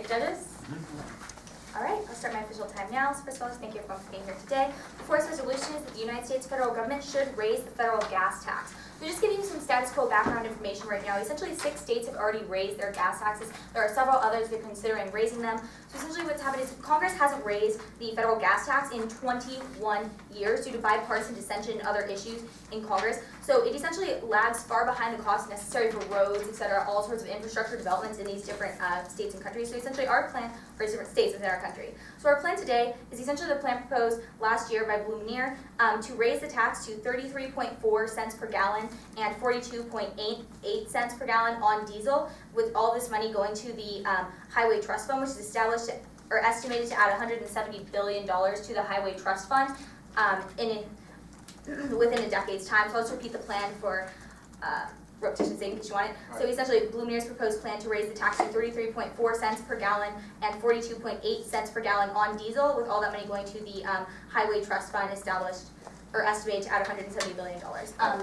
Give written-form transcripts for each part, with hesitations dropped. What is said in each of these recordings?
the judges? All right, I'll start my official time now. So first of all, just thank you everyone for being here today. The first resolution is that the United States federal government should raise the federal gas tax. So just giving you some status quo background information right now. Essentially, 6 states have already raised their gas taxes. There are several others that are considering raising them. So essentially what's happened is Congress hasn't raised the federal gas tax in 21 years due to bipartisan dissension and other issues in Congress. So it essentially lags far behind the costs necessary for roads, et cetera, all sorts of infrastructure developments in these different states and countries. So essentially our plan for different states within our country. So our plan today is essentially the plan proposed last year by Blumenauer to raise the tax to 33.4 cents per gallon and 42.88 cents per gallon on diesel, with all this money going to the Highway Trust Fund, which is established or estimated to add $170 billion to the Highway Trust Fund within a decade's time. So I'll just repeat the plan for repetition's sake in case you want it. So essentially, Blumenauer's proposed plan to raise the tax to 33.4 cents per gallon and 42.8 cents per gallon on diesel, with all that money going to the Highway Trust Fund established or estimated to add $170 billion.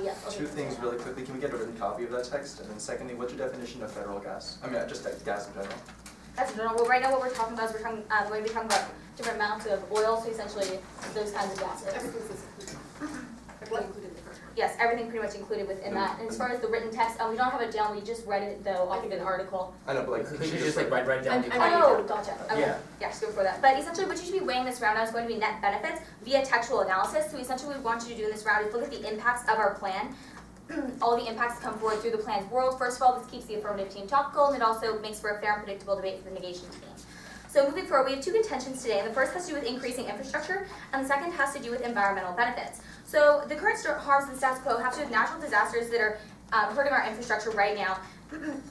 Yes. Two things really quickly. Can we get a written copy of that text? And then secondly, what's your definition of federal gas? I mean, just gas in general. That's in general. Well, right now what we're talking about is we're going to be talking about different amounts of oil, so essentially those kinds of gases. Everything included in the first one. Yes, everything pretty much included within that. And as far as the written text, we don't have it down. We just read it though off of an article. I know, but like, Could you just like write down the Oh, gotcha. Okay. Yeah. Yeah, just go for that. But essentially what you should be weighing this round out is going to be net benefits via textual analysis. So essentially what we want you to do in this round is look at the impacts of our plan. All the impacts that come forward through the plan's world. First of all, this keeps the affirmative team topical, and it also makes for a fair and predictable debate for the negation team. So moving forward, we have 2 contentions today. The first has to do with increasing infrastructure, and the second has to do with environmental benefits. So the current harms and status quo have to do with natural disasters that are hurting our infrastructure right now.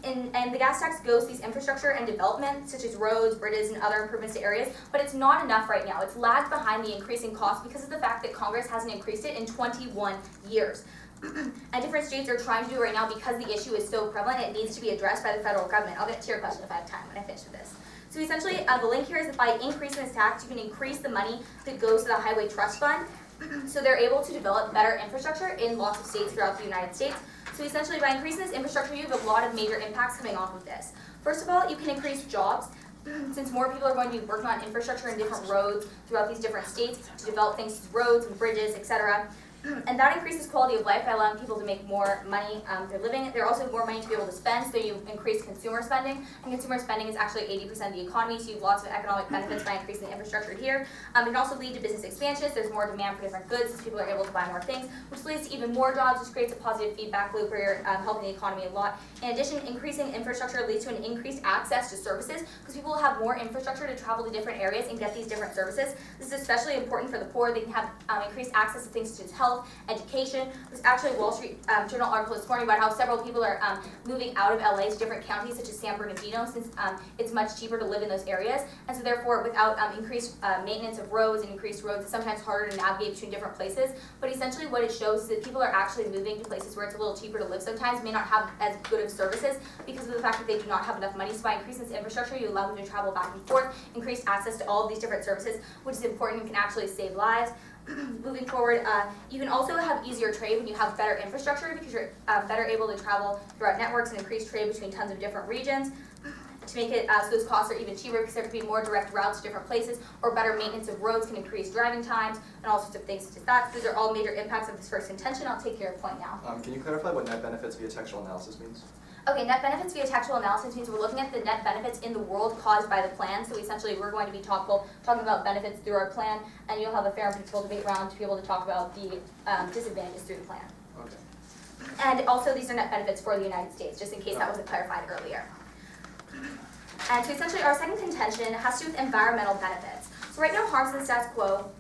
And the gas tax goes to these infrastructure and development, such as roads, bridges, and other improvements to areas, but it's not enough right now. It's lagged behind the increasing cost because of the fact that Congress hasn't increased it in 21 years. And different states are trying to do it right now because the issue is so prevalent, it needs to be addressed by the federal government. I'll get to your question if I have time when I finish with this. So essentially, the link here is that by increasing this tax, you can increase the money that goes to the Highway Trust Fund, so they're able to develop better infrastructure in lots of states throughout the United States. So essentially, by increasing this infrastructure, you have a lot of major impacts coming off of this. First of all, you can increase jobs, since more people are going to be working on infrastructure and different roads throughout these different states to develop things, roads and bridges, etc. And that increases quality of life by allowing people to make more money they're living. They're also more money to be able to spend, so you increase consumer spending. And consumer spending is actually 80% of the economy, so you have lots of economic benefits by increasing the infrastructure here. It can also lead to business expansions. There's more demand for different goods, so people are able to buy more things, which leads to even more jobs, which creates a positive feedback loop where you're helping the economy a lot. In addition, increasing infrastructure leads to an increased access to services, because people will have more infrastructure to travel to different areas and get these different services. This is especially important for the poor. They can have increased access to things such as health, education. There's actually a Wall Street Journal article this morning about how several people are moving out of LA to different counties such as San Bernardino, since it's much cheaper to live in those areas. And so therefore, without increased maintenance of roads and increased roads, it's sometimes harder to navigate between different places. But essentially what it shows is that people are actually moving to places where it's a little cheaper to live sometimes, may not have as good of services because of the fact that they do not have enough money. So by increasing this infrastructure, you allow them to travel back and forth, increase access to all of these different services, which is important and can actually save lives. Moving forward, you can also have easier trade when you have better infrastructure, because you're better able to travel throughout networks and increase trade between tons of different regions. To make it so those costs are even cheaper, because there can be more direct routes to different places, or better maintenance of roads can increase driving times, and all sorts of things such as that. So those are all major impacts of this first contention. I'll take your point now. Can you clarify what net benefits via textual analysis means? Okay, net benefits via textual analysis means we're looking at the net benefits in the world caused by the plan. So essentially, we're going to be talking about benefits through our plan, and you'll have a fair and predictable debate round to be able to talk about the disadvantages through the plan. Okay. And also, these are net benefits for the United States, just in case that wasn't clarified earlier. And so essentially, our second contention has to do with environmental benefits. So right now, harms and status quo.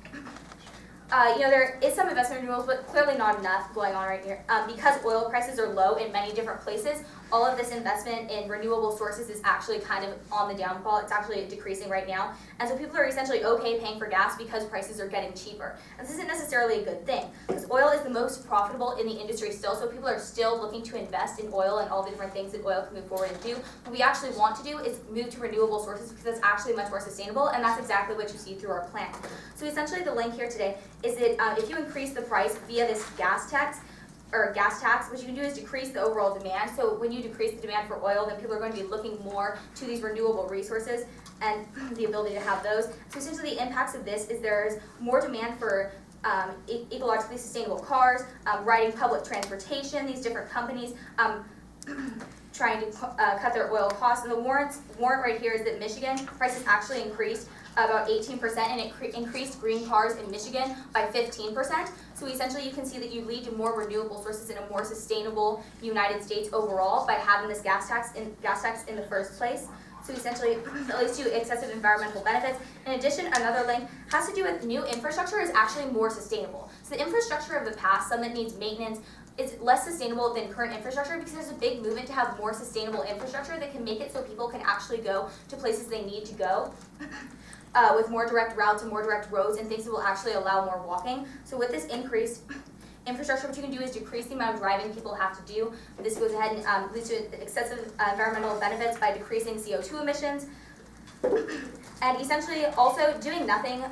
There is some investment renewals, but clearly not enough going on right here. Because oil prices are low in many different places, all of this investment in renewable sources is actually kind of on the downfall. It's actually decreasing right now. And so people are essentially okay paying for gas because prices are getting cheaper. And this isn't necessarily a good thing, because oil is the most profitable in the industry still, so people are still looking to invest in oil and all the different things that oil can move forward and do. What we actually want to do is move to renewable sources, because that's actually much more sustainable, and that's exactly what you see through our plan. So essentially the link here today is that if you increase the price via this gas tax, or gas tax, what you can do is decrease the overall demand. So when you decrease the demand for oil, then people are going to be looking more to these renewable resources and the ability to have those. So essentially the impacts of this is there's more demand for ecologically sustainable cars, riding public transportation, these different companies trying to cut their oil costs. And the warrant right here is that Michigan prices actually increased about 18%, and it increased green cars in Michigan by 15%. So essentially you can see that you lead to more renewable sources in a more sustainable United States overall by having this gas tax in the first place. So essentially it leads to excessive environmental benefits. In addition, another link has to do with new infrastructure is actually more sustainable. So the infrastructure of the past, some that needs maintenance, is less sustainable than current infrastructure because there's a big movement to have more sustainable infrastructure that can make it so people can actually go to places they need to go. With more direct routes and more direct roads and things that will actually allow more walking. So with this increased infrastructure, what you can do is decrease the amount of driving people have to do. This goes ahead and leads to excessive environmental benefits by decreasing CO2 emissions. And essentially also doing nothing,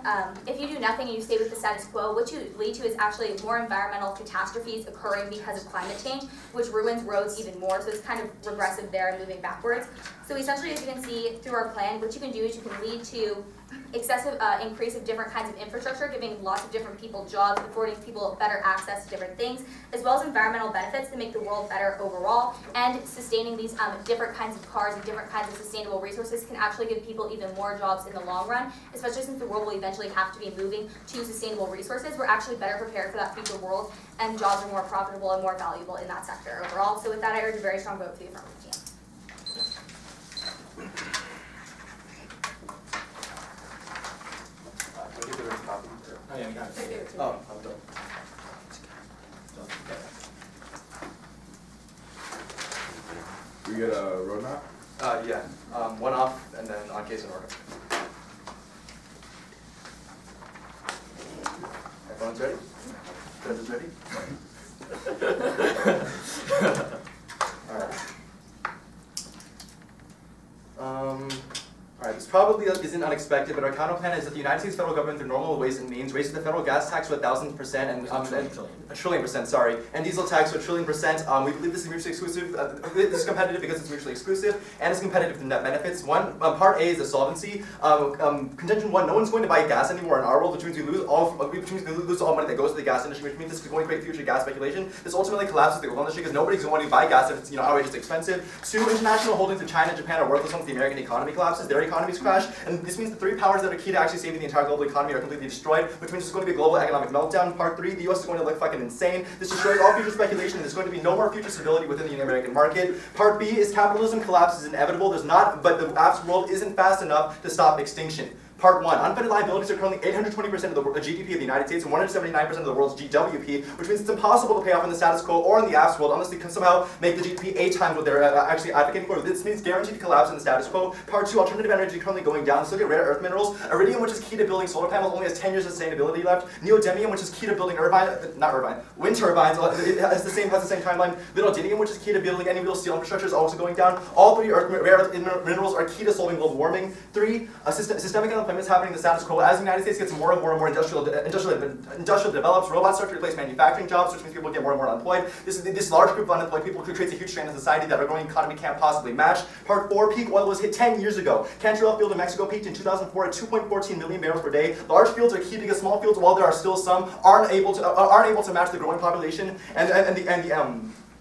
if you do nothing and you stay with the status quo, what you lead to is actually more environmental catastrophes occurring because of climate change, which ruins roads even more. So it's kind of regressive there and moving backwards. So essentially, as you can see through our plan, what you can do is you can lead to excessive increase of different kinds of infrastructure, giving lots of different people jobs, affording people better access to different things, as well as environmental benefits that make the world better overall, and sustaining these different kinds of cars and different kinds of sustainable resources can actually give people even more jobs in the long run, especially since the world will eventually have to be moving to sustainable resources. We're actually better prepared for that future world, and jobs are more profitable and more valuable in that sector overall. So with that, I urge a very strong vote for the affirmative team. Can I get a written copy? Oh, yeah, we got it. Oh, I'm done. Do we get a roadmap? Yeah, one off and then on case in order. Everyone's ready? Judges ready? Alright, this probably isn't unexpected, but our counter plan is that the United States federal government, through normal ways and means, raises the federal gas tax to 1,000% and a trillion percent, sorry, and diesel tax to 1,000,000,000,000%. We believe this is mutually exclusive. This is competitive because it's mutually exclusive, and it's competitive to net benefits. Part A is the solvency. Contention 1: no one's going to buy gas anymore in our world, which means we lose all money that goes to the gas industry, which means this is going to create future gas speculation. This ultimately collapses the oil industry because nobody's going to buy gas if it's outrageously expensive. 2: international holdings of China and Japan are worthless once the American economy collapses. Their economies crash, and this means the three powers that are key to actually saving the entire global economy are completely destroyed, which means there's going to be a global economic meltdown. Part 3: the US is going to look fucking insane. This destroys all future speculation, and there's going to be no more future stability within the American market. Part B is capitalism collapse is inevitable. But the apps world isn't fast enough to stop extinction. Part 1: unfunded liabilities are currently 820% of the GDP of the United States and 179% of the world's GWP, which means it's impossible to pay off in the status quo or in the apps world unless they can somehow make the GDP 8 times what they're actually advocating for. This means guaranteed collapse in the status quo. Part 2: alternative energy currently going down. Let's look at rare earth minerals. Iridium, which is key to building solar panels, only has 10 years of sustainability left. Neodymium, which is key to building wind turbines, it has the same timeline. Lithium, which is key to building any real steel infrastructure, is also going down. All three rare earth minerals are key to solving global warming. 3: systemic unemployment is happening in the status quo. As the United States gets more and more industrial develops, robots start to replace manufacturing jobs, which means people get more and more unemployed. This large group of unemployed people creates a huge strain in society that our growing economy can't possibly match. Part 4: peak oil was hit 10 years ago. Cantrell field in Mexico peaked in 2004 at 2.14 million barrels per day. Large fields are key because small fields, while there are still some, aren't able to match the growing population and the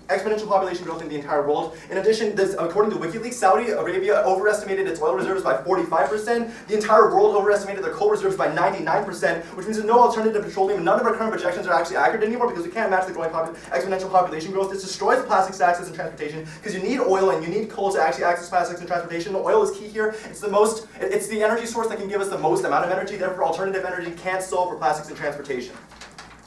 exponential population growth in the entire world. In addition, according to WikiLeaks, Saudi Arabia overestimated its oil reserves by 45%. The entire world overestimated their coal reserves by 99%, which means there's no alternative to petroleum. None of our current projections are actually accurate anymore because we can't match the growing exponential population growth. This destroys plastics access and transportation because you need oil and you need coal to actually access plastics and transportation. Oil is key here. It's the energy source that can give us the most amount of energy. Therefore, alternative energy can't solve for plastics and transportation.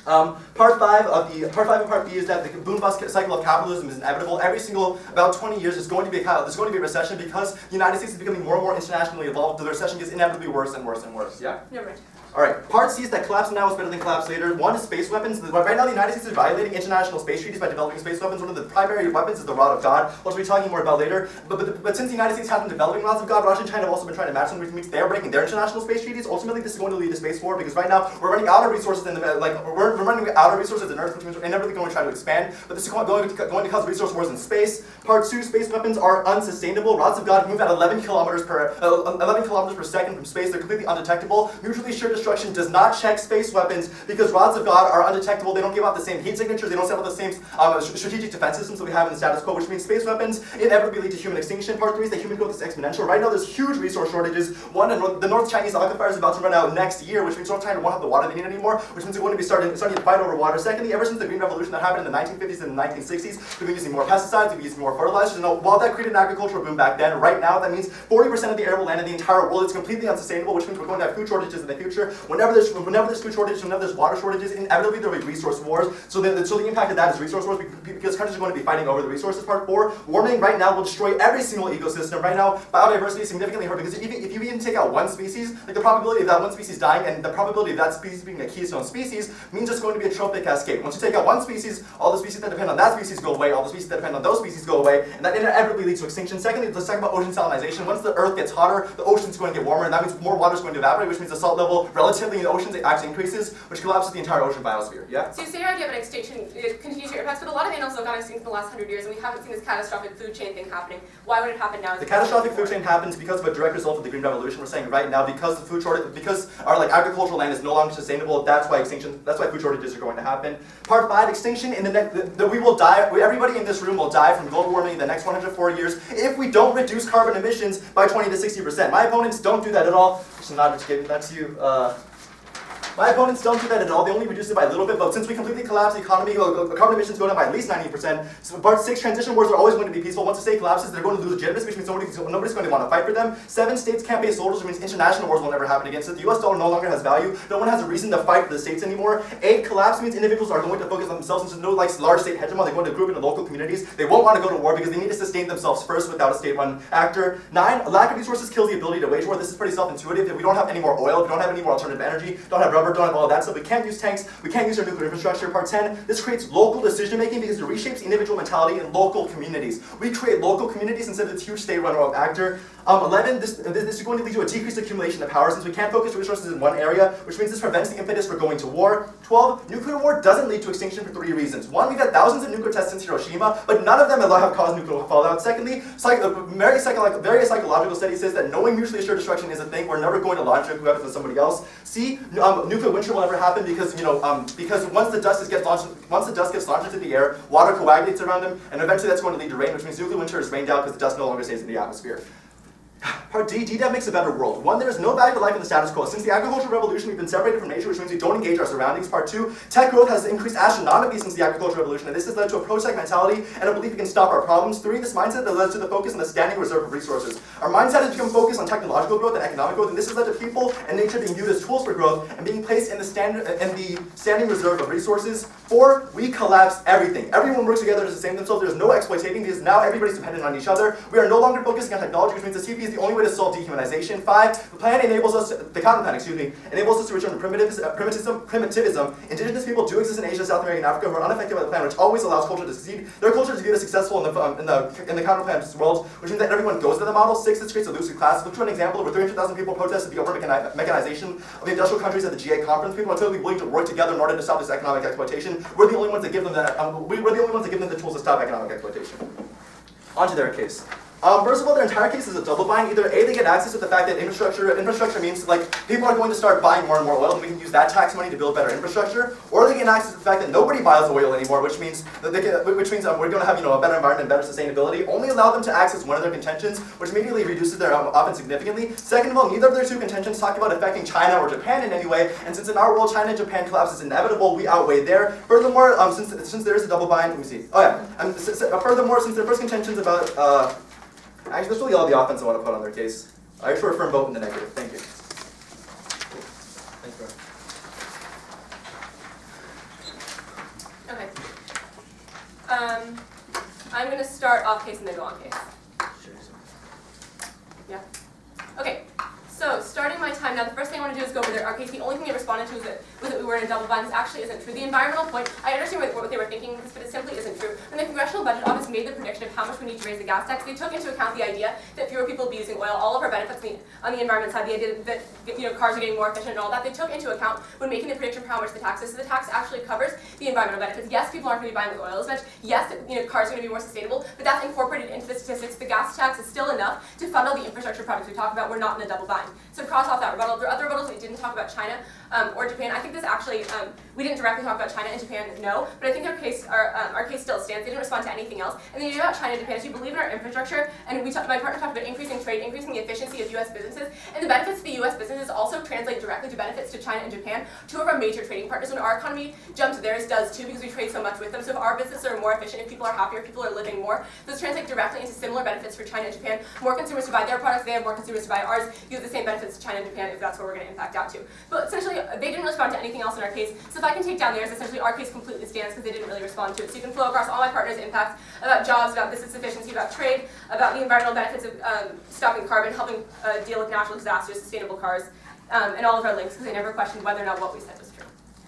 Part 5 and Part B is that the boom bust cycle of capitalism is inevitable. Every single about 20 years there's going to be a recession because the United States is becoming more and more internationally evolved. The recession gets inevitably worse and worse and worse. Yeah? Yeah, right. Alright, Part C is that collapse now is better than collapse later. 1 is space weapons. Right now the United States is violating international space treaties by developing space weapons. One of the primary weapons is the Rod of God, which we'll be talking more about later. But since the United States has been developing rods of God, Russia and China have also been trying to match them, which means they're breaking their international space treaties. Ultimately this is going to lead to space war because right now we're running out of resources we're running out of resources in Earth, which means we're inevitably going to try to expand, but this is going to cause resource wars in space. Part 2, space weapons are unsustainable. Rods of God move at 11 kilometers per second from space. They're completely undetectable. Mutually assured destruction does not check space weapons because rods of God are undetectable. They don't give out the same heat signatures. They don't set up the same strategic defense systems that we have in the status quo, which means space weapons inevitably lead to human extinction. Part 3 is that human growth is exponential. Right now, there's huge resource shortages. One, the North Chinese aquifer is about to run out next year, which means North China won't have the water they need anymore, which means they're going to be starting to fight over water. Secondly, ever since the Green Revolution that happened in the 1950s and the 1960s, we've been using more pesticides, we've been using more fertilizers. And while that created an agricultural boom back then, right now that means 40% of the arable land in the entire world is completely unsustainable, which means we're going to have food shortages in the future. Whenever there's food shortages, whenever there's water shortages, inevitably there will be resource wars. So the impact of that is resource wars because countries are going to be fighting over the resources. Part 4, warming right now will destroy every single ecosystem. Right now, biodiversity is significantly hurt because if you even take out one species, like the probability of that one species dying and the probability of that species being a keystone species means it's going to be a trophic cascade. Once you take out one species, all the species that depend on that species go away, all the species that depend on those species go away, and that inevitably leads to extinction. Secondly, let's talk about ocean salinization. Once the Earth gets hotter, the ocean's going to get warmer, and that means more water is going to evaporate, which means the salt level relatively in the oceans actually increases, which collapses the entire ocean biosphere. Yeah? So you say your idea of an extinction, it continues your impacts, but a lot of animals have gone extinct in the last 100 years, and we haven't seen this catastrophic food chain thing happening. Why would it happen now? The catastrophic food chain happens because of a direct result of the Green Revolution. We're saying right now, because the food shortage, because our agricultural land is no longer sustainable, that's why food shortages are going to happen. Part 5, extinction. In the next, we will die. Everybody in this room will die from global warming in the next 104 years if we don't reduce carbon emissions by 20 to 60%. My opponents don't do that at all. I'm not just giving that to you. My opponents don't do that at all. They only reduce it by a little bit, but since we completely collapse the economy, carbon emissions go down by at least 90%. So part 6, transition wars are always going to be peaceful. Once the state collapses, they're going to lose legitimacy, which means nobody's going to want to fight for them. 7, states can't pay soldiers, which means international wars will never happen against it. The US dollar no longer has value. No one has a reason to fight for the states anymore. 8, collapse means individuals are going to focus on themselves. Since there's no large state hegemon, they're going to group into local communities. They won't want to go to war because they need to sustain themselves first without a state-run actor. 9, lack of resources kills the ability to wage war. This is pretty self-intuitive. If we don't have any more oil, if we don't have any more alternative energy, don't have rubber, don't have all that stuff, we can't use tanks, we can't use our nuclear infrastructure. Part 10, this creates local decision making because it reshapes individual mentality in local communities. We create local communities instead of this huge state-run actor. 11, this is going to lead to a decreased accumulation of power since we can't focus resources in one area, which means this prevents the impetus for going to war. 12, nuclear war doesn't lead to extinction for 3 reasons. 1, we've had thousands of nuclear tests since Hiroshima, but none of them have caused nuclear fallout. Secondly, various psychological studies says that knowing mutually assured destruction is a thing. We're never going to launch nuclear weapons on somebody else. C, nuclear winter will never happen because once the dust gets launched into the air, water coagulates around them, and eventually that's going to lead to rain, which means nuclear winter is rained out because the dust no longer stays in the atmosphere. Part D, DDEV makes a better world. 1, there is no value to life in the status quo. Since the agricultural revolution, we've been separated from nature, which means we don't engage our surroundings. Part 2, tech growth has increased astronomically since the agricultural revolution, and this has led to a pro-tech mentality and a belief we can stop our problems. 3, this mindset that led to the focus on the standing reserve of resources. Our mindset has become focused on technological growth and economic growth, and this has led to people and nature being viewed as tools for growth and being placed in the standing reserve of resources. 4, we collapse everything. Everyone works together to sustain themselves. There's no exploitating because now everybody's dependent on each other. We are no longer focusing on technology, which means the CP is the only way to solve dehumanization. 5, the plan enables us, the cotton plan, enables us to return to primitivism. Indigenous people do exist in Asia, South America, and Africa who are unaffected by the plan, which always allows culture to succeed. Their culture is viewed as successful in the cotton plan world, which means that everyone goes to the model. 6, this creates a looser class. Look to an example where 300,000 people protested the over-mechanization of the industrial countries at the G8 conference. People are totally willing to work together in order to stop this economic exploitation. We're the only ones that give them the tools to stop economic exploitation. On to their case. First of all, their entire case is a double bind. Either A, they get access to the fact that infrastructure means people are going to start buying more and more oil, and we can use that tax money to build better infrastructure, or they get access to the fact that nobody buys oil anymore, which means we're going to have a better environment, better sustainability. Only allow them to access one of their contentions, which immediately reduces their offense significantly. Second of all, neither of their 2 contentions talk about affecting China or Japan in any way, and since in our world China and Japan collapse is inevitable, we outweigh there. Furthermore, since there is a double bind, let me see. Oh yeah. Furthermore, since their first contention's about actually, that's really all the offense I want to put on their case. I just prefer vote in the negative. Thank you. Thanks, bro. Okay. I'm going to start off case and then go on case. Yeah. Okay. So starting my time now, the first thing I want to do is go over our case. The only thing they responded to was that we were in a double bind. This actually isn't true. The environmental point, I understand what they were thinking, but it simply isn't true. When the Congressional Budget Office made the prediction of how much we need to raise the gas tax, they took into account the idea that fewer people will be using oil, all of our benefits on the environment side, the idea that cars are getting more efficient and all that, they took into account when making the prediction for how much the tax is. So the tax actually covers the environmental benefits. Yes, people aren't going to be buying with oil as much. Yes, cars are going to be more sustainable, but that's incorporated into the statistics. The gas tax is still enough to fund all the infrastructure projects we talk about. We're not in a double bind. So cross off that rebuttal. There are other rebuttals. We didn't talk about China or Japan. I think this actually, we didn't directly talk about China and Japan, no, but I think our case still stands. They didn't respond to anything else. And the idea about China and Japan is you believe in our infrastructure, and my partner talked about increasing trade, increasing the efficiency of U.S. businesses, and the benefits to the U.S. businesses also translate directly to benefits to China and Japan, two of our major trading partners. When our economy jumps, theirs does too, because we trade so much with them. So if our businesses are more efficient, if people are happier, people are living more, those translate directly into similar benefits for China and Japan. More consumers to buy their products, they have more consumers to buy ours. You have the same benefits to China and Japan if that's where we're going to impact out to. But essentially, they didn't respond to anything else in our case. So if I can take down theirs, essentially our case completely stands because they didn't really respond to it. So you can flow across all my partners' impacts about jobs, about business efficiency, about trade, about the environmental benefits of stopping carbon, helping deal with natural disasters, sustainable cars, and all of our links, because they never questioned whether or not what we said was true.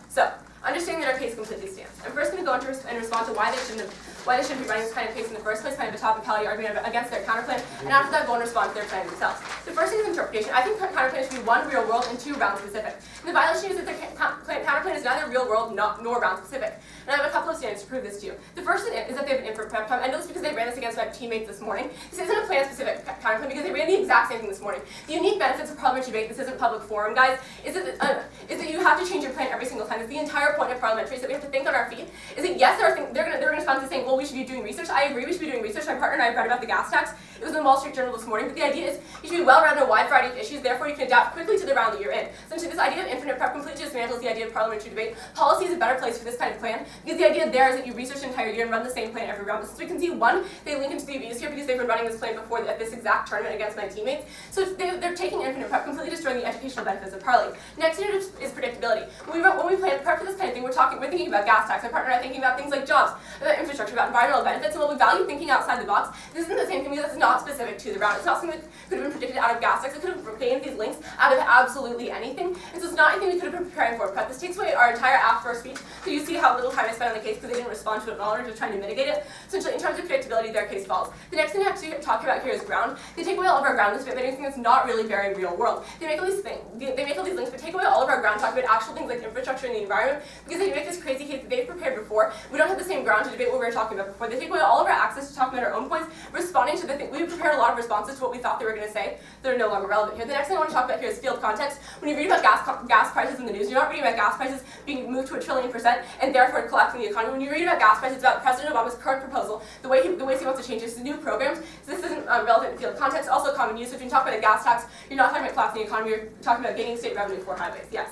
So, understanding that our case completely stands. I'm first going to go into and respond to why they shouldn't be running this kind of case in the first place, kind of a topicality argument against their counterplan, and after that go and respond to their plan themselves. The first thing is interpretation. I think counterplan should be one real world and two round specific. And the violation is that the counterplan is neither real world nor round specific. And I have a couple of standards to prove this to you. The first thing is that they have an inferred prep time. I know this because they ran this against my teammates this morning. This isn't a plan-specific counterplan because they ran the exact same thing this morning. The unique benefits of parliamentary debate, this isn't public forum, guys, is that you have to change your plan every single time. It's the entire point of parliamentary is that we have to think on our feet. Is that yes, they're going to respond to saying, well, we should be doing research. I agree we should be doing research. My partner and I have read about the gas tax. It was in the Wall Street Journal this morning. But the idea is you should be well-rounded in a wide variety of issues. Therefore, you can adapt quickly to the round that you're in. Essentially, this idea of infinite prep completely dismantles the idea of parliamentary debate. Policy is a better place for this kind of plan because the idea there is that you research an entire year and run the same plan every round. But since we can see, one, they link into the abuse here because they've been running this plan before at this exact tournament against my teammates. So they're taking infinite prep, completely destroying the educational benefits of parlaying. Next unit is predictability. When we plan prep for this kind of thing, we're thinking about gas tax. My partner and I are thinking about things like jobs, about infrastructure, about environmental benefits. And while we value thinking outside the box, this isn't the same thing because it's not specific to the round. It's not something that could have been predicted out of gas tax. It could have gained these links out of absolutely anything. And so it's not anything we could have been preparing for prep. This takes away our entire after speech. So you see how little time I spent on the case because they didn't respond to it at all. We're just trying to mitigate it. Essentially, in terms of predictability, their case falls. The next thing I have to talk about here is ground. They take away all of our ground. This bit, anything that's not really very real world. They make all these things. They make all these links, but take away all of our ground. Talk about actual things like infrastructure and the environment because they make this crazy case that they've prepared before. We don't have the same ground to debate what we were talking about before. They take away all of our access to talking about our own points, responding to the thing. We prepared a lot of responses to what we thought they were going to say that are no longer relevant here. The next thing I want to talk about here is field context. When you read about gas prices in the news, you're not reading about gas prices being moved to 1 trillion% and therefore collapsing the economy. When you read about gas prices, it's about President Obama's current proposal, the ways he wants to change his new programs. So this isn't relevant in field context. Also common use. If you talk about a gas tax, you're not talking about collapsing the economy. You're talking about gaining state revenue for highways. Yes.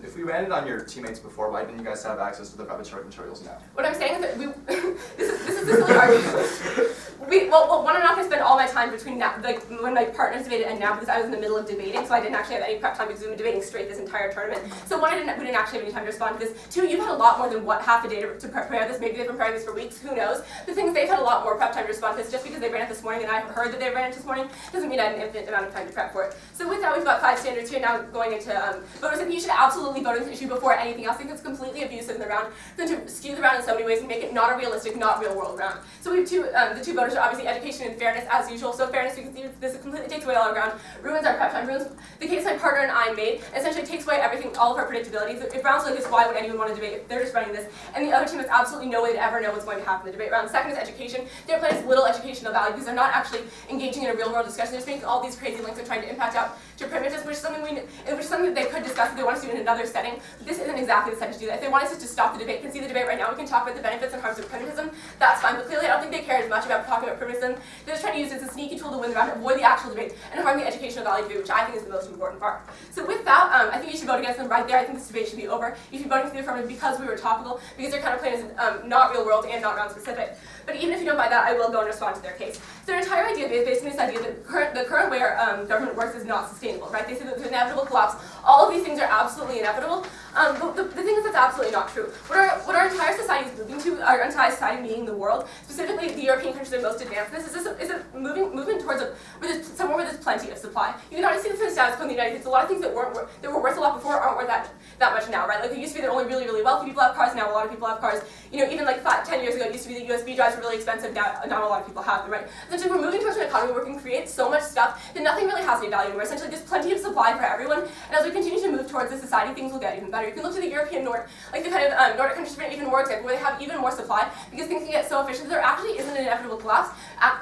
If we ran it on your teammates before, why didn't you guys have access to the rebuttal materials now? What I'm saying is that this is the silly argument. Well, one, I'm not going to spend all my time between now, like when my partners debated and now because I was in the middle of debating, so I didn't actually have any prep time because we've been debating straight this entire tournament. So one, we didn't actually have any time to respond to this. Two, you've had a lot more than half a day to prepare this. Maybe they've been preparing this for weeks. Who knows? The thing is, they've had a lot more prep time to respond to this. Just because they ran it this morning and I heard that they ran it this morning doesn't mean I had an infinite amount of time to prep for it. So with that, we've got 5 standards here. Now going into voters, and you should absolutely vote on this issue before anything else. I think it's completely abusive in the round, then to skew the round in so many ways and make it not a realistic, not real world round. So we have the two voters are obviously education and fairness as usual. So fairness, because this completely takes away all our ground, ruins our prep time, ruins the case my partner and I made, essentially takes away everything, all of our predictability. If rounds like this, why would anyone want to debate if they're just running this? And the other team has absolutely no way to ever know what's going to happen in the debate round. The second is education. Their plan is little educational value because they're not actually engaging in a real world discussion. They're just making all these crazy links and trying to impact out to primitives, which is something that they could discuss if they want us to do in another setting. This isn't exactly the setting to do that. If they want us to stop the debate, can see the debate right now, we can talk about the benefits and harms of primitivism. That's fine, but clearly I don't think they care as much about talking about primitivism. They're just trying to use it as a sneaky tool to win the round, avoid the actual debate, and harm the educational value debate, which I think is the most important part. So with that, I think you should vote against them right there. I think this debate should be over. You should be voting for the affirmative because we were topical, because their counterplan is not real world and not round specific. But even if you don't buy that, I will go and respond to their case. So their entire idea is based on this idea that the current way our government works is not sustainable, right? They say that the inevitable collapse. All of these things are absolutely inevitable. But the thing is that's absolutely not true. What our entire society is moving to, our entire society meaning the world, specifically the European countries that are most advanced in this, is a movement towards somewhere where there's plenty of supply. supply. You can already see this in the status quo in the United States. A lot of things that were worth a lot before aren't worth that much now, right? Like, it used to be that only really, really wealthy people have cars. Now a lot of people have cars. You know, even like 10 years ago, it used to be that USB drives were really expensive. Now a lot of people have them, right? Essentially, we're moving towards an economy where we can create so much stuff that nothing really has any value anymore. Essentially, there's plenty of supply for everyone. And as we continue to move towards this society, things will get even better. You can look to the European North, like the kind of Nordic countries for an even more example, where they have even more supply because things can get so efficient that there actually isn't an inevitable collapse.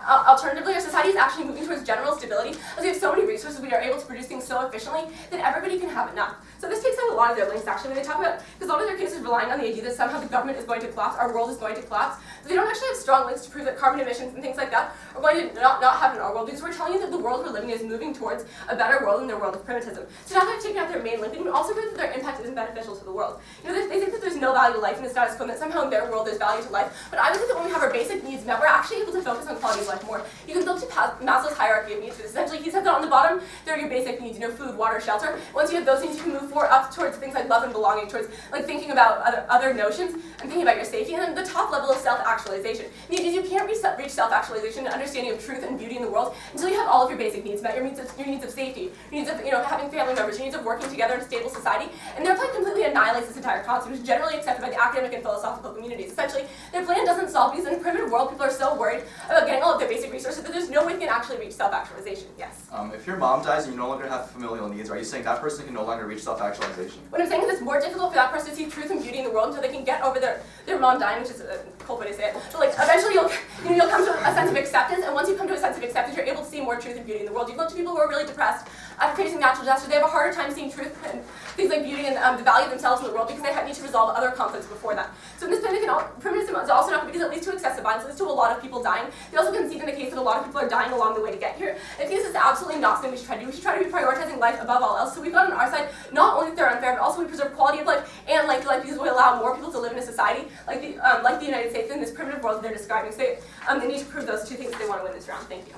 Alternatively, our society is actually moving towards general stability, as we have so many resources, we are able to produce things so efficiently that everybody can have enough. So this takes out a lot of their links, actually, when they talk about, because a lot of their cases relying on the idea that somehow the government is going to collapse, our world is going to collapse. They don't actually have strong links to prove that carbon emissions and things like that are going to not happen in our world, because we're telling you that the world we're living in is moving towards a better world than their world of primitivism. So now that I've taken out their main link, they can also prove that their impact isn't beneficial to the world. You know, they think that there's no value to life in the status quo, and that somehow in their world there's value to life. But I would think that when we have our basic needs met, we're actually able to focus on quality of life more. You can look to Maslow's hierarchy of needs. Essentially, he said that on the bottom, there are your basic needs, you know, food, water, shelter. Once you have those things, you can move forward up towards things like love and belonging, towards like thinking about other notions and thinking about your safety. And then the top level of self-actualization. The idea is you can't reach self-actualization and understanding of truth and beauty in the world until you have all of your basic needs met, your needs of safety, your needs of, you know, having family members, your needs of working together in a stable society. And their plan completely annihilates this entire concept, which is generally accepted by the academic and philosophical communities. Essentially, their plan doesn't solve because in a primitive world, people are so worried about getting all of their basic resources that there's no way they can actually reach self-actualization. Yes? If your mom dies and you no longer have familial needs, are you saying that person can no longer reach self-actualization? What I'm saying is it's more difficult for that person to see truth and beauty in the world until they can get over their mom dying, which is a cold way to say it. But like eventually you'll come to a sense of acceptance, and once you come to a sense of acceptance, you're able to see more truth and beauty in the world. You look to people who are really depressed after facing natural disaster, they have a harder time seeing truth and things like beauty and the value of themselves in the world because they need to resolve other conflicts before that. So in this primitivism is also not because it leads to excessive violence, it leads to a lot of people dying. They also concede in the case that a lot of people are dying along the way to get here. I think this is absolutely not something we should try to do. We should try to be prioritizing life above all else. So we've got on our side not only that they're unfair, but also we preserve quality of life and length of life because we allow more people to live in a society like the United States in this primitive world that they're describing. So they need to prove those two things if they want to win this round. Thank you.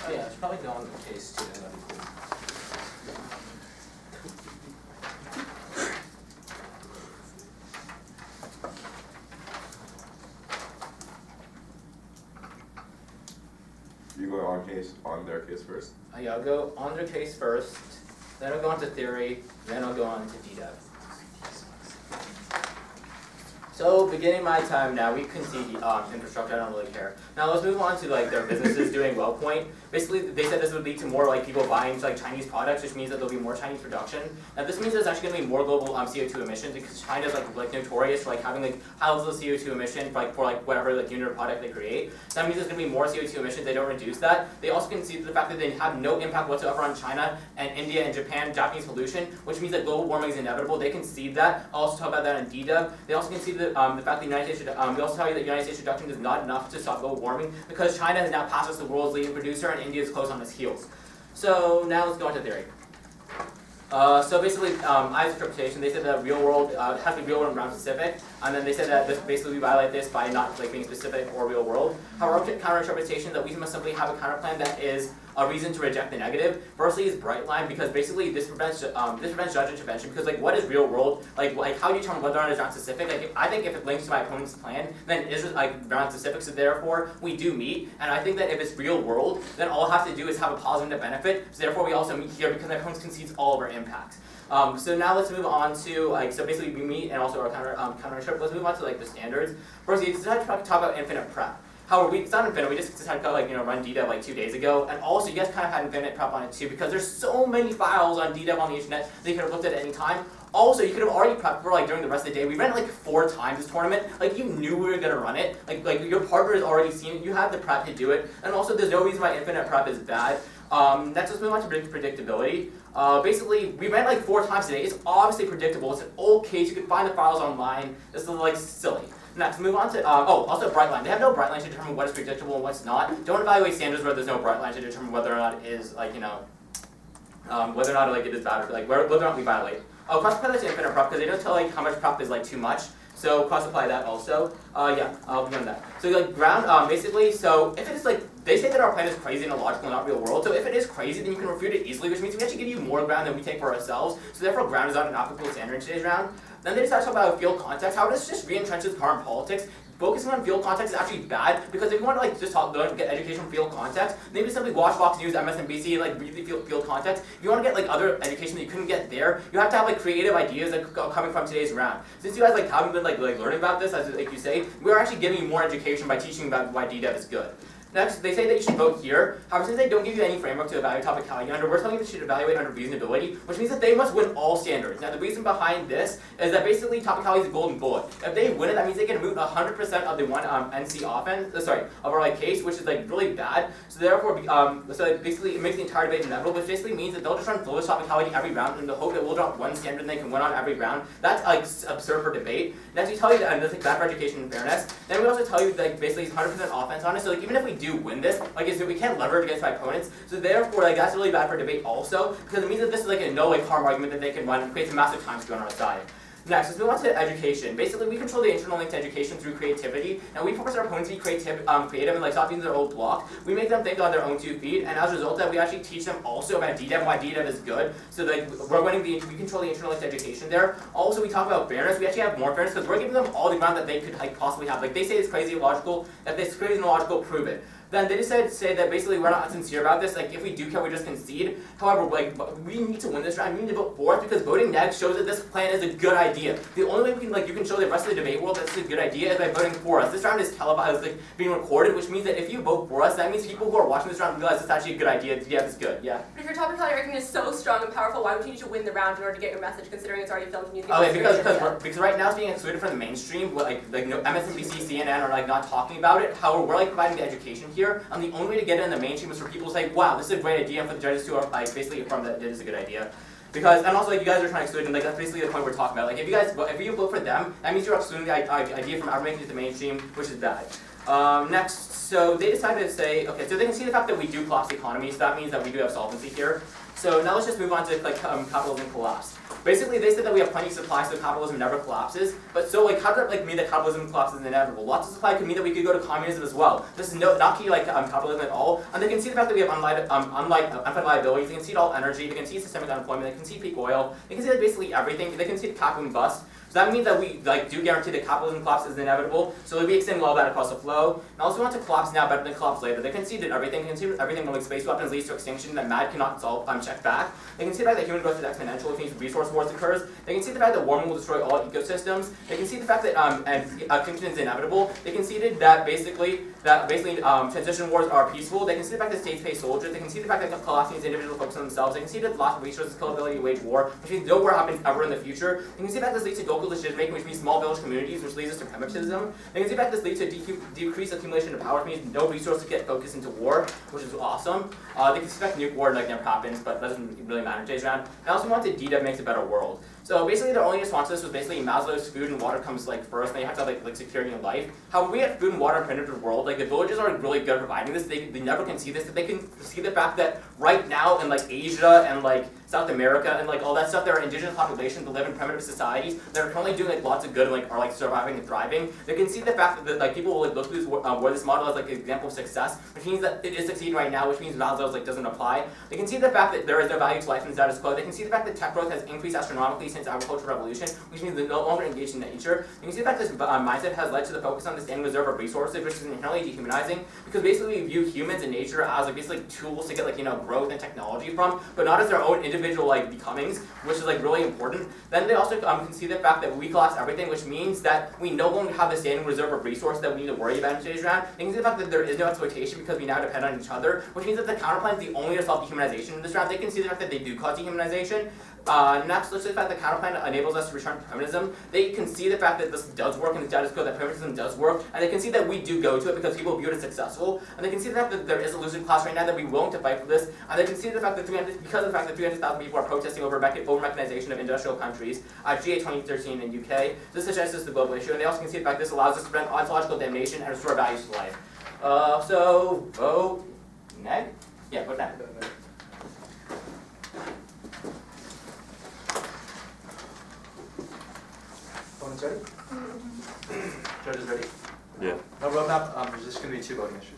Oh yeah, I should probably go on the case too. That'd be cool. You go on their case first. Yeah, I'll go on their case first, then I'll go on to theory, then I'll go on to DDEV. So beginning my time now, we concede infrastructure, I don't really care. Now let's move on to like their businesses doing well point. Basically, they said this would lead to more like people buying like Chinese products, which means that there'll be more Chinese production. Now this means there's actually going to be more global CO2 emissions because China's like notorious for like having like high levels of CO2 emission for whatever like unit of product they create. So that means there's going to be more CO2 emissions. They don't reduce that. They also concede the fact that they have no impact whatsoever on China and India and Japan, Japanese pollution, which means that global warming is inevitable. They concede that. I'll also talk about that in DDEV. They also concede that the fact that the United States should, we also tell you that the United States reduction is not enough to stop global warming because China has now passed as the world's leading producer and India is close on its heels. So now let's go into theory. So basically, ICE's interpretation, they said that real world has to be real world and ground specific, and then they said that basically we violate this by not like being specific or real world. However, counter interpretation that we must simply have a counter plan that is a reason to reject the negative. Firstly is bright line because basically this prevents judge intervention because like what is real world? Like how do you determine whether or not it's ground specific? Like I think if it links to my opponent's plan, then it is like ground specific. So therefore we do meet. And I think that if it's real world, then all I have to do is have a positive net benefit. So therefore we also meet here because my opponent concedes all of our impacts. So now let's move on to like so basically we meet and also our counter trip. Let's move on to like the standards. First, you decided to talk about infinite prep. However, it's not infinite. We just decided to run DDEV like 2 days ago, and also you guys kind of had infinite prep on it too because there's so many files on DDEV on the internet that you could have looked at any time. Also, you could have already prepped for like during the rest of the day. We ran it like 4 times this tournament. Like you knew we were gonna run it. Like your partner has already seen it. You have the prep to do it, and also there's no reason why infinite prep is bad. Next, let's move on to predictability. Basically, we ran it like 4 times today. It's obviously predictable. It's an old case. You can find the files online. This is like silly. Next, move on to, also bright line. They have no bright line to determine what is predictable and what's not. Don't evaluate standards where there's no bright line to determine whether or not it is, whether or not it is bad or whether or not we violate. Cross-pilot to infinite prep because they don't tell how much prep is too much. So cross-apply that also. Yeah, I'll be on that. So like ground, basically, so if it is like, they say that our plan is crazy and illogical and not real world, so if it is crazy, then you can refute it easily, which means we actually give you more ground than we take for ourselves, so therefore ground is not an applicable standard in today's round. Then they decide to talk about field context. How does just re-entrench with current politics? Focusing on field context is actually bad, because if you want to like just learn, get education from field context, then you simply watch Fox News, MSNBC, and like read the field context. If you want to get like other education that you couldn't get there, you have to have like creative ideas that coming from today's round. Since you guys like haven't been like learning about this, as like you say, we are actually giving you more education by teaching about why DDEV is good. Next, they say that you should vote here. However, since they don't give you any framework to evaluate topicality under, we're telling you that you should evaluate under reasonability, which means that they must win all standards. Now, the reason behind this is that basically topicality is a golden bullet. If they win it, that means they can remove 100% of the one NC offense, of our like case, which is like really bad. So therefore, so basically it makes the entire debate inevitable, which basically means that they'll just run flawless topicality every round in the hope that we'll drop one standard and they can win on every round. That's like absurd for debate. Next, we tell you that that's like bad for education and fairness. Then we also tell you that like basically it's 100% offense on it. So like even if we do win this, like we can't leverage against my opponents, so therefore like that's really bad for debate also, because it means that this is like a no like harm argument that they can run and creates a massive time skew on our side. Next, let's move on to education. Basically, we control the internal link to education through creativity, and we force our opponents to be creative and like stop using their old block. We make them think on their own 2 feet, and as a result of that, we actually teach them also about DDEV and why DDEV is good. So like we control the internal link to education there. Also, we talk about fairness. We actually have more fairness because we're giving them all the ground that they could like possibly have. Like they say it's crazy illogical. If it's crazy illogical, prove it. Then they decided to say that basically we're not sincere about this. Like if we do care, we just concede. However, like we need to win this round. We need to vote for it because voting next shows that this plan is a good idea. The only way we can you can show the rest of the debate world that this is a good idea is by voting for us. This round is televised, like being recorded, which means that if you vote for us, that means people who are watching this round realize it's actually a good idea. Yeah, it's good. Yeah. But if your topicality argument is so strong and powerful, why would you need to win the round in order to get your message, considering it's already filmed and you can Okay, because right now it's being excluded from the mainstream. No, MSNBC, CNN are like not talking about it. However, we're like providing the education here, and the only way to get it in the mainstream is for people to say, wow, this is a great idea, and for the judges to like basically affirm that it is a good idea. Because, and also like you guys are trying to exclude them, like that's basically the point we're talking about. Like if you vote for them, that means you're excluding the idea from ever making it to the mainstream, which is bad. Next, so they decided to say, okay, so they can see the fact that we do collapse the economy, so that means that we do have solvency here. So now let's just move on to like capitalism collapse. Basically, they said that we have plenty of supply, so capitalism never collapses. But so, like, how does that mean that capitalism collapses is inevitable? Lots of supply could mean that we could go to communism as well. This is not key capitalism at all. And they can see the fact that we have unfunded liabilities. They can see all energy. They can see systemic unemployment. They can see peak oil. They can see that basically everything. They can see the capitalism bust. So that means that we do guarantee that capitalism collapse is inevitable. So we'll be extending all that across the flow. And also we want to collapse now better than collapse later. They concede that everything from like space weapons leads to extinction that MAD cannot solve check back. They can see the fact that human growth is exponential, which means resource wars occurs. They can see the fact that warming will destroy all ecosystems. They can see the fact that extinction is inevitable. They conceded that basically transition wars are peaceful. They can see the fact that states pay soldiers. They can see the fact that collapse means individuals focus on themselves. They can see that the loss of resources kill ability to wage war, which means no war happens ever in the future. They can see the fact that this leads to local decision making, which means small village communities, which leads us to primitivism. They can see the fact that this leads to decreased accumulation of power, which means no resources get focused into war, which is awesome. They can see the fact nuke war never happens, but that doesn't really matter in today's round. And also we want to DDEV makes a better world. So basically their only response to this was basically Maslow's food and water comes like first, and you have to have like security in life. However, we have food and water in a primitive world. Like the villages are really good at providing this. They never can see this. They can see the fact that right now in like Asia and like South America and like all that stuff, there are indigenous populations that live in primitive societies that are currently doing like lots of good and like are like surviving and thriving. They can see the fact that like people will like look through this model as like an example of success, which means that it is succeeding right now, which means Maslow's like doesn't apply. They can see the fact that there is no value to life in the status quo. They can see the fact that tech growth has increased astronomically since agricultural revolution, which means they're no longer engaged in nature. You can see the fact that this mindset has led to the focus on the standing reserve of resources, which is inherently dehumanizing, because basically we view humans and nature as like basically tools to get like growth and technology from, but not as their own individual like becomings, which is like really important. Then they also can see the fact that we collapse everything, which means that we no longer have the standing reserve of resources that we need to worry about in today's round. They can see the fact that there is no exploitation because we now depend on each other, which means that the counterplan is the only way to solve dehumanization in this round. They can see the fact that they do cause dehumanization. Next, let's see the fact that counterplan enables us to return to primitivism. They can see the fact that this does work in the status quo, that primitivism does work, and they can see that we do go to it because people view it as successful. And they can see the fact that there is a losing class right now that we're willing to fight for this. And they can see the fact that because of the fact that 300,000 people are protesting over mechanization of industrial countries, GA 2013 in UK. This suggests the global issue, and they also can see the fact that this allows us to prevent ontological damnation and restore values to life. So vote neg? Yeah, vote neg. Opponents ready? Judges ready? Yeah. No roadmap, there's just going to be 2 voting issues.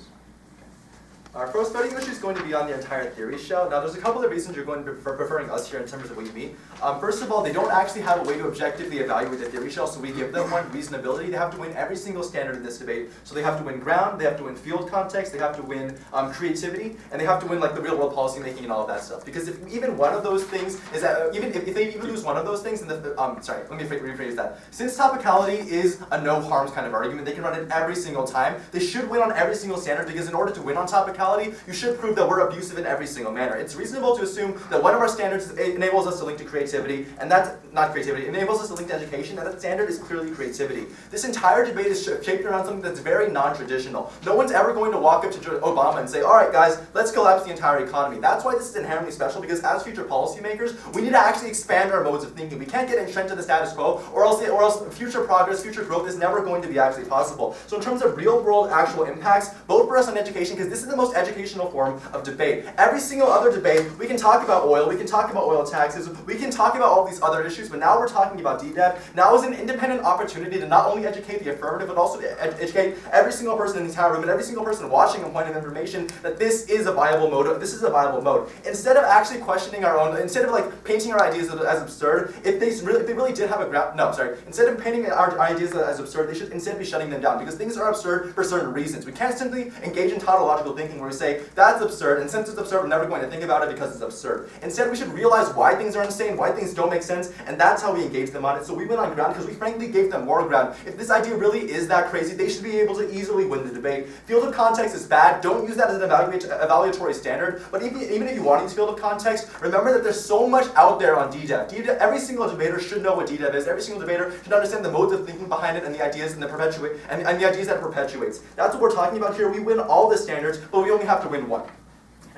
Our first voting issue is going to be on the entire theory shell. Now, there's a couple of reasons you're going to be preferring us here in terms of what you mean. First of all, they don't actually have a way to objectively evaluate the theory shell, so we give them one reasonability. They have to win every single standard in this debate. So they have to win ground, they have to win field context, they have to win creativity, and they have to win like the real world policy making and all of that stuff. Because if even one of those things is that, even if they even lose one of those things, then sorry, let me rephrase that. Since topicality is a no harms kind of argument, they can run it every single time. They should win on every single standard because in order to win on topicality, you should prove that we're abusive in every single manner. It's reasonable to assume that one of our standards enables us to link to creativity, and that's not creativity, it enables us to link to education, and that standard is clearly creativity. This entire debate is shaped around something that's very non-traditional. No one's ever going to walk up to Obama and say, all right guys, let's collapse the entire economy. That's why this is inherently special, because as future policymakers, we need to actually expand our modes of thinking. We can't get entrenched in the status quo, or else future progress, future growth is never going to be actually possible. So in terms of real world actual impacts, vote for us on education, because this is the most educational form of debate. Every single other debate, we can talk about oil, we can talk about oil taxes, we can talk about all these other issues, but now we're talking about DDEV. Now is an independent opportunity to not only educate the affirmative, but also to educate every single person in the entire room and every single person watching a point of information that this is a viable mode. This is a viable mode. Instead of actually questioning our own, instead of like painting our ideas as absurd, if they really did have a ground, no, sorry, instead of painting our ideas as absurd, they should instead be shutting them down, because things are absurd for certain reasons. We can't simply engage in tautological thinking where we say, that's absurd, and since it's absurd, we're never going to think about it because it's absurd. Instead, we should realize why things are insane, why things don't make sense, and that's how we engage them on it. So we went on ground because we frankly gave them more ground. If this idea really is that crazy, they should be able to easily win the debate. Field of context is bad. Don't use that as an evaluatory standard, but even if you want to use field of context, remember that there's so much out there on DDEV. Every single debater should know what DDEV is. Every single debater should understand the modes of thinking behind it and the ideas and the ideas that it perpetuates. That's what we're talking about here. We win all the standards, but we only have to win one.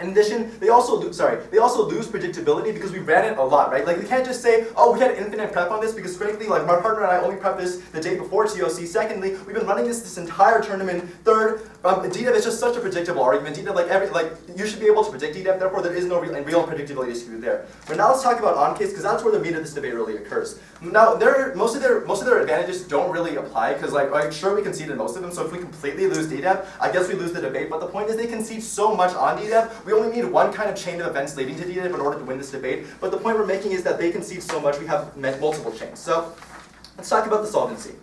In addition, they also lose predictability because we ran it a lot, right? Like we can't just say, oh, we had infinite prep on this, because frankly, like my partner and I only prepped this the day before TOC. Secondly, we've been running this entire tournament. Third, DDEV is just such a predictable argument. DDEV, you should be able to predict DDEV, therefore there is no real predictability issue there. But now let's talk about on-case, because that's where the meat of this debate really occurs. Now, most of their advantages don't really apply, because sure, we conceded most of them, so if we completely lose DDEV, I guess we lose the debate, but the point is they concede so much on DDEV, we only need one kind of chain of events leading to DDEV in order to win this debate, but the point we're making is that they concede so much, we have multiple chains. So, let's talk about the solvency.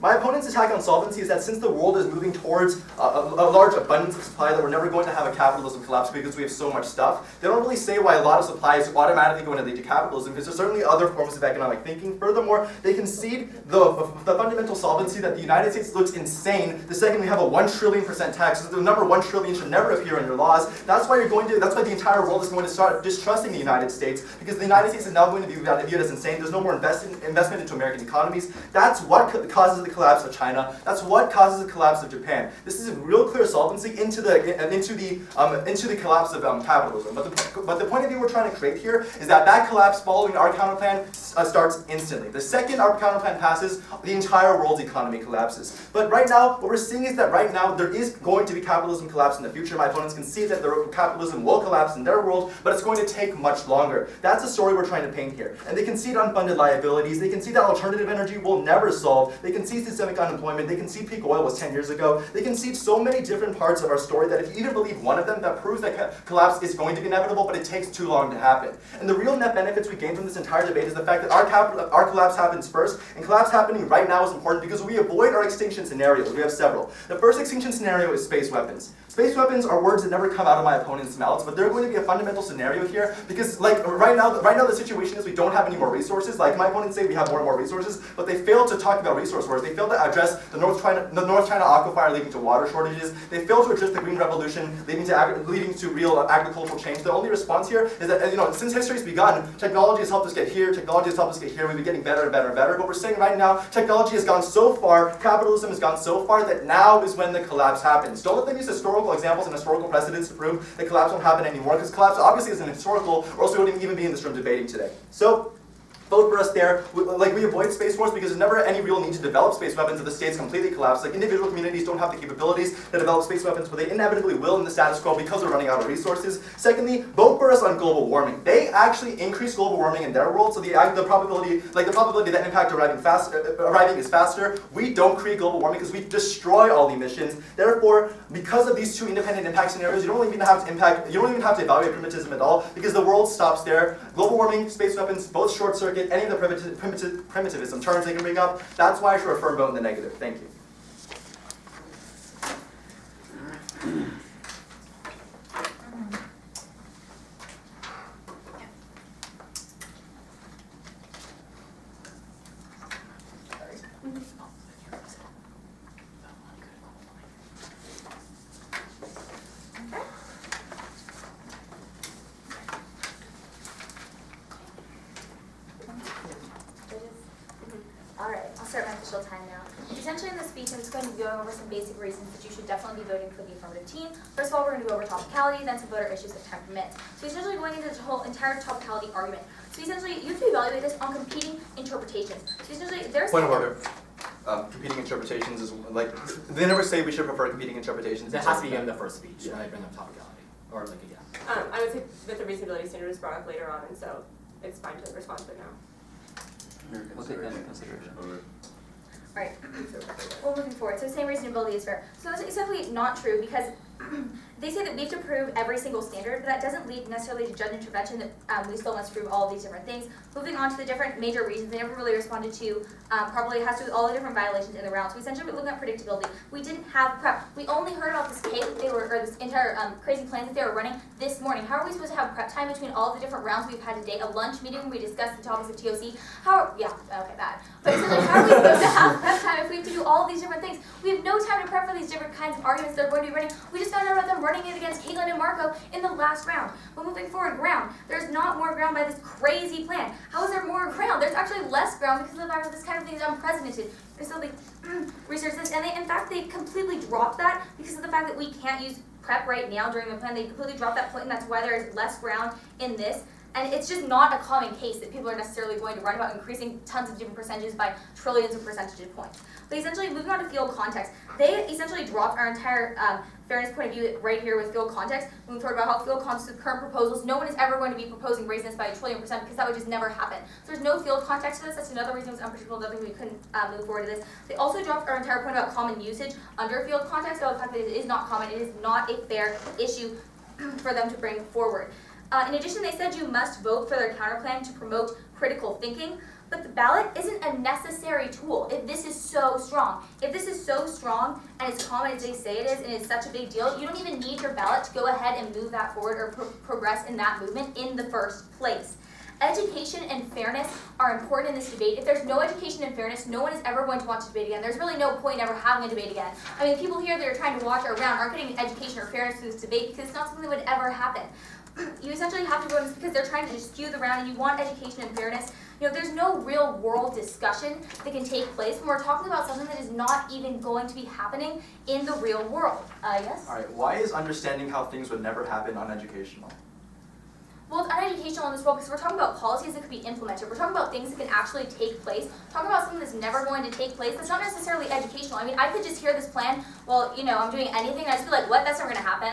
My opponent's attack on solvency is that since the world is moving towards a large abundance of supply, that we're never going to have a capitalism collapse because we have so much stuff. They don't really say why a lot of supply is automatically going to lead to capitalism, because there's certainly other forms of economic thinking. Furthermore, they concede the fundamental solvency that the United States looks insane the second we have a 1 trillion% tax. So the number 1 trillion should never appear in your laws. That's why the entire world is going to start distrusting the United States, because the United States is now going to be viewed as insane. There's no more investment into American economies. That's what causes the collapse of China. That's what causes the collapse of Japan. This is a real clear solvency into the collapse of capitalism. But the point of view we're trying to create here is that collapse following our counterplan starts instantly. The second our counterplan passes, the entire world's economy collapses. But right now, what we're seeing is that right now there is going to be capitalism collapse in the future. My opponents can see that capitalism will collapse in their world, but it's going to take much longer. That's the story we're trying to paint here. And they concede unfunded liabilities. They concede that alternative energy will never solve. They concede systemic unemployment. They concede peak oil was 10 years ago. They concede so many different parts of our story that if you even believe one of them, that proves that collapse is going to be inevitable, but it takes too long to happen. And the real net benefits we gain from this entire debate is the fact that our collapse happens first, and collapse happening right now is important because we avoid our extinction scenarios. We have several. The first extinction scenario is space weapons. Space weapons are words that never come out of my opponent's mouths, but they're going to be a fundamental scenario here because, right now the situation is we don't have any more resources. Like my opponents say, we have more and more resources, but they fail to talk about resource wars. They fail to address the North China aquifer leading to water shortages. They fail to address the Green Revolution leading to real agricultural change. The only response here is that since history's begun, technology has helped us get here. Technology has helped us get here. We've been getting better and better and better. But we're saying right now, technology has gone so far, capitalism has gone so far that now is when the collapse happens. Don't let them use historical examples and historical precedents to prove that collapse won't happen anymore, because collapse obviously isn't historical, or else we wouldn't even be in this room debating today. So, vote for us there. We avoid Space Force because there's never any real need to develop space weapons if the states completely collapse. Like, individual communities don't have the capabilities to develop space weapons, but they inevitably will in the status quo because we're running out of resources. Secondly, vote for us on global warming. They actually increase global warming in their world, so the probability that impact arriving is faster. We don't create global warming because we destroy all the emissions. Therefore, because of these two independent impact scenarios, you don't even have to evaluate primitivism at all because the world stops there. Global warming, space weapons, both short circuit any of the primitivism terms they can bring up. That's why I should affirm vote in the negative. Thank you. Alright, I'll start my official time now. Essentially in this speech, I'm just going to be going over some basic reasons that you should definitely be voting for the affirmative team. First of all, we're going to go over topicality, then some voter issues if time permits. So essentially going into the whole entire topicality argument. So essentially, you have to evaluate this on competing interpretations. So essentially, there's Point of order. Competing interpretations is like, they never say we should prefer competing interpretations. That has to be in the first speech when I bring up topicality. Or like, yeah. I would say that the reasonability standard was brought up later on, and so it's fine to respond to it now. We'll take that into consideration. Alright, well moving forward, so same reasonability is fair. So that's essentially not true because they say that we have to prove every single standard, but that doesn't lead necessarily to judge intervention, that we still must prove all of these different things. Moving on to the different major reasons they never really responded to, probably has to do with all the different violations in the round. So we essentially looking at predictability. We didn't have prep. We only heard about this case that they were, or this entire crazy plan that they were running this morning. How are we supposed to have prep time between all of the different rounds we've had today? A lunch meeting where we discussed the topics of TOC? Bad. But essentially, how are we supposed to have prep time if we have to do all of these different things? We have no time to prep for these different kinds of arguments they're going to be running. We just found out about them running it against Caitlin and Marco in the last round. But moving forward, ground. There's not more ground by this crazy plan. How is there more ground? There's actually less ground because of the fact that this kind of thing is unprecedented. And so they research this, and in fact, they completely dropped that because of the fact that we can't use prep right now during the plan. They completely dropped that point, and that's why there is less ground in this. And it's just not a common case that people are necessarily going to run about increasing tons of different percentages by trillions of percentage points. But essentially, moving on to field context, they essentially dropped our entire fairness point of view right here with field context. Moving forward about how field context with current proposals, no one is ever going to be proposing raising this by 1 trillion percent because that would just never happen. So there's no field context to this. That's another reason it was unpredictable. Another reason we couldn't move forward to this. They also dropped our entire point about common usage under field context about the fact that it is not common. It is not a fair issue for them to bring forward. In addition, they said you must vote for their counterplan to promote critical thinking, but the ballot isn't a necessary tool if this is so strong. If this is so strong and as common as they say it is and it's such a big deal, you don't even need your ballot to go ahead and move that forward or progress in that movement in the first place. Education and fairness are important in this debate. If there's no education and fairness, no one is ever going to want to debate again. There's really no point in ever having a debate again. I mean, people here that are trying to watch our round aren't getting education or fairness through this debate because it's not something that would ever happen. You essentially have to go in this because they're trying to just skew the round and you want education and fairness. You know, there's no real world discussion that can take place when we're talking about something that is not even going to be happening in the real world. Yes? Alright, why is understanding how things would never happen uneducational? Well, it's uneducational in this world because we're talking about policies that could be implemented. We're talking about things that can actually take place. We're talking about something that's never going to take place. That's not necessarily educational. I mean, I could just hear this plan, well, you know, I'm doing anything, and I just be like, what? That's never going to happen.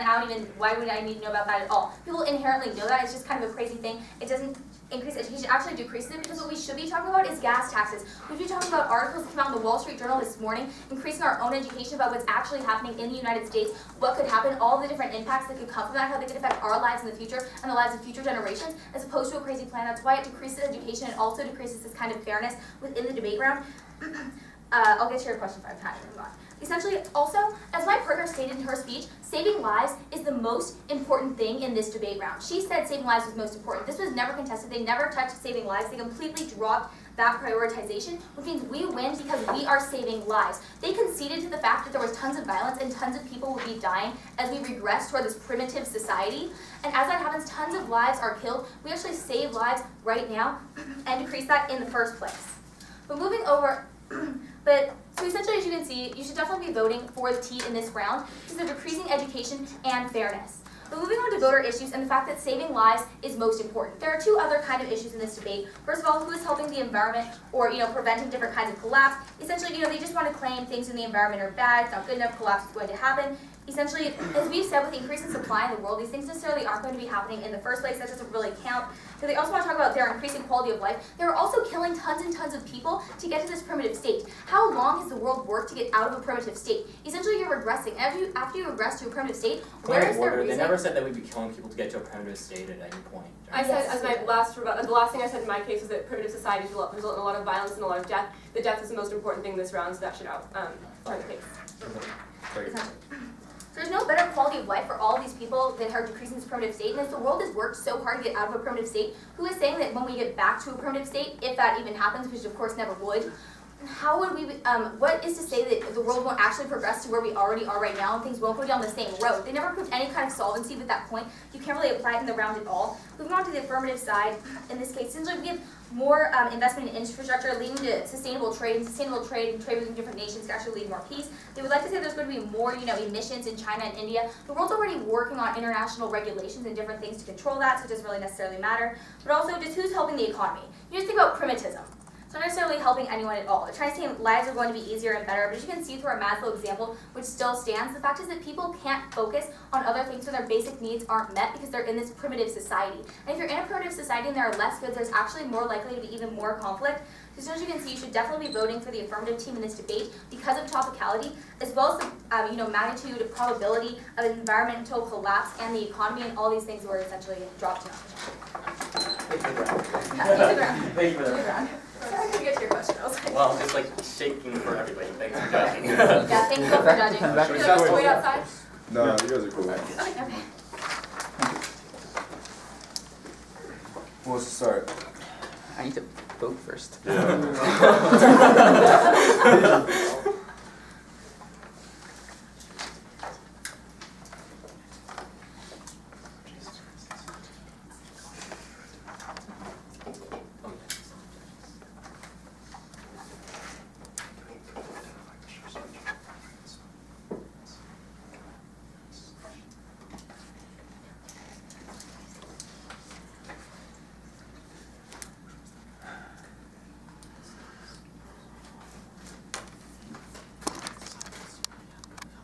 Why would I need to know about that at all? People inherently know that. It's just kind of a crazy thing. It doesn't increase education, it actually decreases it because what we should be talking about is gas taxes. We should be talking about articles that came out in the Wall Street Journal this morning, increasing our own education about what's actually happening in the United States, what could happen, all the different impacts that could come from that, how they could affect our lives in the future and the lives of future generations, as opposed to a crazy plan. That's why it decreases education and also decreases this kind of fairness within the debate round. I'll get to your question if I have time to move on. Essentially, also, as my partner stated in her speech, saving lives is the most important thing in this debate round. She said saving lives was most important. This was never contested. They never touched saving lives. They completely dropped that prioritization, which means we win because we are saving lives. They conceded to the fact that there was tons of violence and tons of people would be dying as we regress toward this primitive society. And as that happens, tons of lives are killed. We actually save lives right now and decrease that in the first place. But moving over, so essentially, as you can see, you should definitely be voting for the T in this round because they're decreasing education and fairness. But moving on to voter issues and the fact that saving lives is most important. There are two other kind of issues in this debate. First of all, who is helping the environment or preventing different kinds of collapse? Essentially, they just want to claim things in the environment are bad, it's not good enough, collapse is going to happen. Essentially, as we've said, with the increase in supply in the world, these things necessarily aren't going to be happening in the first place. That doesn't really count. So they also want to talk about their increasing quality of life. They're also killing tons and tons of people to get to this primitive state. How long has the world worked to get out of a primitive state? Essentially, you're regressing. After you regress to a primitive state, where is the reason? They never said that we'd be killing people to get to a primitive state at any point. I said, as my the last thing I said in my case was that primitive societies result in a lot of violence and a lot of death. The death is the most important thing in this round, so that should turn the case. So there's no better quality of life for all of these people that are decreasing this primitive state. And as the world has worked so hard to get out of a primitive state, who is saying that when we get back to a primitive state, if that even happens, which of course never would, how would we, what is to say that the world won't actually progress to where we already are right now and things won't go down the same road? They never proved any kind of solvency at that point. You can't really apply it in the round at all. Moving on to the affirmative side, in this case, since we have more investment in infrastructure leading to sustainable trade and trade between different nations to actually lead to more peace. They would like to say there's going to be more, emissions in China and India. The world's already working on international regulations and different things to control that, so it doesn't really necessarily matter. But also, just who's helping the economy? You just think about primitivism. It's not necessarily helping anyone at all. They're trying to say lives are going to be easier and better, but as you can see through our Maslow example, which still stands, the fact is that people can't focus on other things when their basic needs aren't met because they're in this primitive society. And if you're in a primitive society and there are less goods, there's actually more likely to be even more conflict. So as you can see, you should definitely be voting for the affirmative team in this debate because of topicality, as well as the magnitude of probability of environmental collapse and the economy and all these things were essentially dropped to Thank you for the round. Thank you for that. Sorry, I couldn't get to your question. I was like, Well, I'm just shaking for everybody. Thanks for judging. Yeah, thank you for judging. Should we should I just wait outside? No, you guys are cool. Okay. Who wants to start? I need to vote first. Yeah.